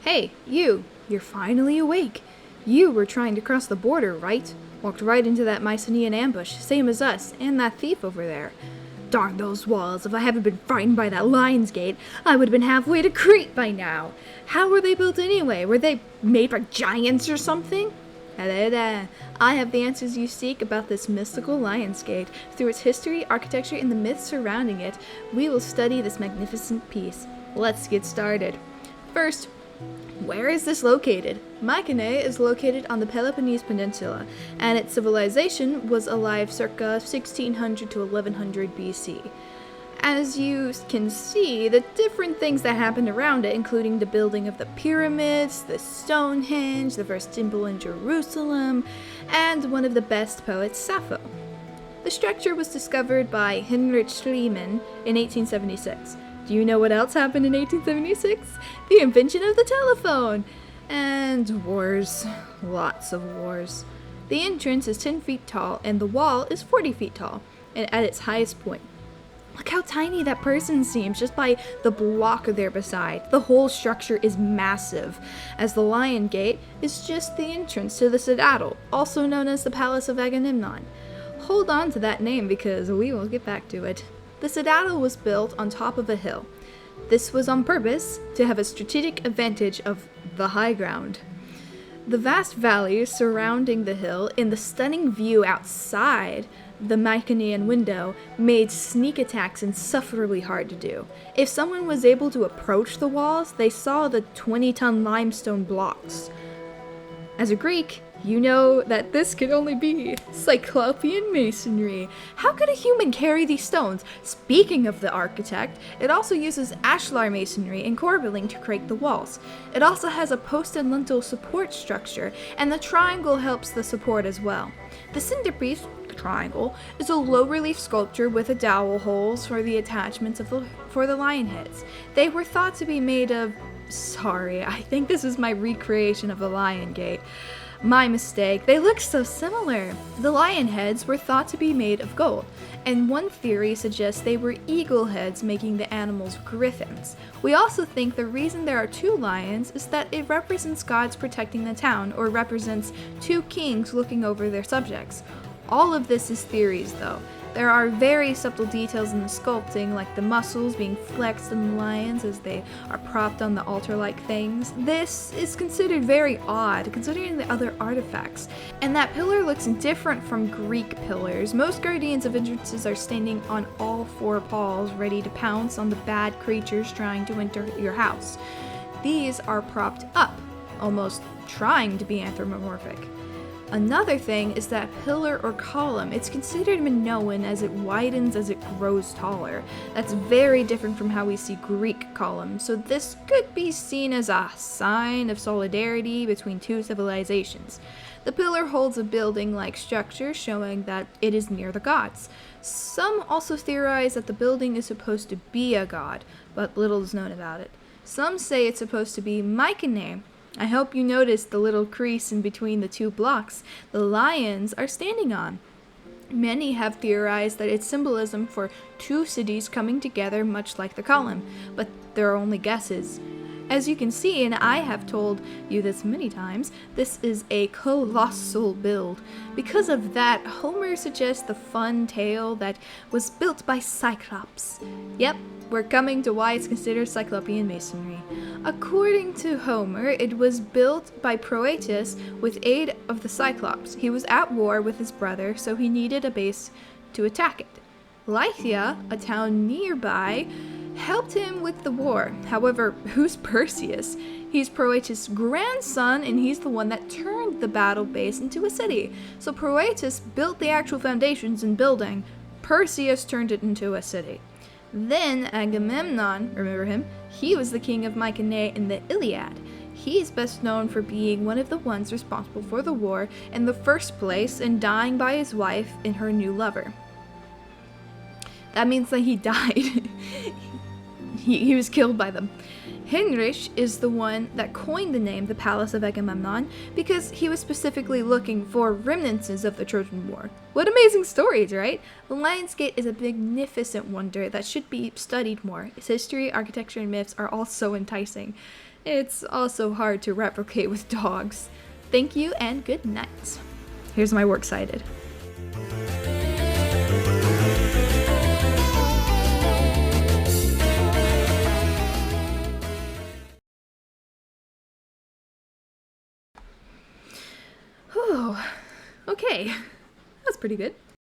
Hey, you're finally awake. You were trying to cross the border, right? Walked right into that Mycenaean ambush, same as us, and that thief over there. Darn those walls, if I hadn't been frightened by that lion's gate, I would have been halfway to Crete by now. How were they built anyway? Were they made by giants or something? Hello there. I have the answers you seek about this mystical lion's gate. Through its history, architecture, and the myths surrounding it, we will study this magnificent piece. Let's get started. First, where is this located? Mycenae is located on the Peloponnese Peninsula, and its civilization was alive circa 1600 to 1100 BC. As you can see, the different things that happened around it, including the building of the pyramids, the Stonehenge, the first temple in Jerusalem, and one of the best poets, Sappho. The structure was discovered by Heinrich Schliemann in 1876. Do you know what else happened in 1876? The invention of the telephone! And wars. Lots of wars. The entrance is 10 feet tall, and the wall is 40 feet tall, and at its highest point. Look how tiny that person seems just by the block there beside. The whole structure is massive, as the Lion Gate is just the entrance to the Citadel, also known as the Palace of Agamemnon. Hold on to that name because we will get back to it. The Citadel was built on top of a hill. This was on purpose to have a strategic advantage of the high ground. The vast valleys surrounding the hill and the stunning view outside the Mycenaean window made sneak attacks insufferably hard to do. If someone was able to approach the walls, they saw the 20-ton limestone blocks. As a Greek, you know that this could only be Cyclopean masonry. How could a human carry these stones? Speaking of the architect, it also uses ashlar masonry and corbelling to create the walls. It also has a post and lintel support structure, and the triangle helps the support as well. The centerpiece, the triangle, is a low-relief sculpture with a dowel holes for the attachments for the lion heads. They were thought to be made of... Sorry, I think this is my recreation of the Lion Gate. My mistake. They look so similar. The lion heads were thought to be made of gold, and one theory suggests they were eagle heads, making the animals griffins. We also think the reason there are two lions is that it represents gods protecting the town, or represents two kings looking over their subjects. All of this is theories, though. There are very subtle details in the sculpting, like the muscles being flexed in the lions as they are propped on the altar-like things. This is considered very odd, considering the other artifacts. And that pillar looks different from Greek pillars. Most guardians of entrances are standing on all four paws, ready to pounce on the bad creatures trying to enter your house. These are propped up, almost trying to be anthropomorphic. Another thing is that pillar or column. It's considered Minoan as it widens as it grows taller. That's very different from how we see Greek columns, so this could be seen as a sign of solidarity between two civilizations. The pillar holds a building-like structure, showing that it is near the gods. Some also theorize that the building is supposed to be a god, but little is known about it. Some say it's supposed to be Mycenae. I hope you noticed the little crease in between the two blocks the lions are standing on. Many have theorized that it's symbolism for two cities coming together, much like the column, but there are only guesses. As you can see, and I have told you this many times, this is a colossal build. Because of that, Homer suggests the fun tale that was built by Cyclops. Yep, we're coming to why it's considered Cyclopean masonry. According to Homer, it was built by Proetus with aid of the Cyclops. He was at war with his brother, so he needed a base to attack it. Lycia, a town nearby, helped him with the war. However, who's Perseus? He's Proetus' grandson, and he's the one that turned the battle base into a city. So Proetus built the actual foundations and building. Perseus turned it into a city. Then Agamemnon, remember him? He was the king of Mycenae in the Iliad. He's best known for being one of the ones responsible for the war in the first place and dying by his wife and her new lover. That means that he died. He was killed by them. Heinrich is the one that coined the name the Palace of Agamemnon because he was specifically looking for remnants of the Trojan War. What amazing stories, right? The Lion's Gate is a magnificent wonder that should be studied more. Its history, architecture, and myths are all so enticing. It's also hard to replicate with dogs. Thank you and good night. Here's my works cited. Oh, okay. That's pretty good.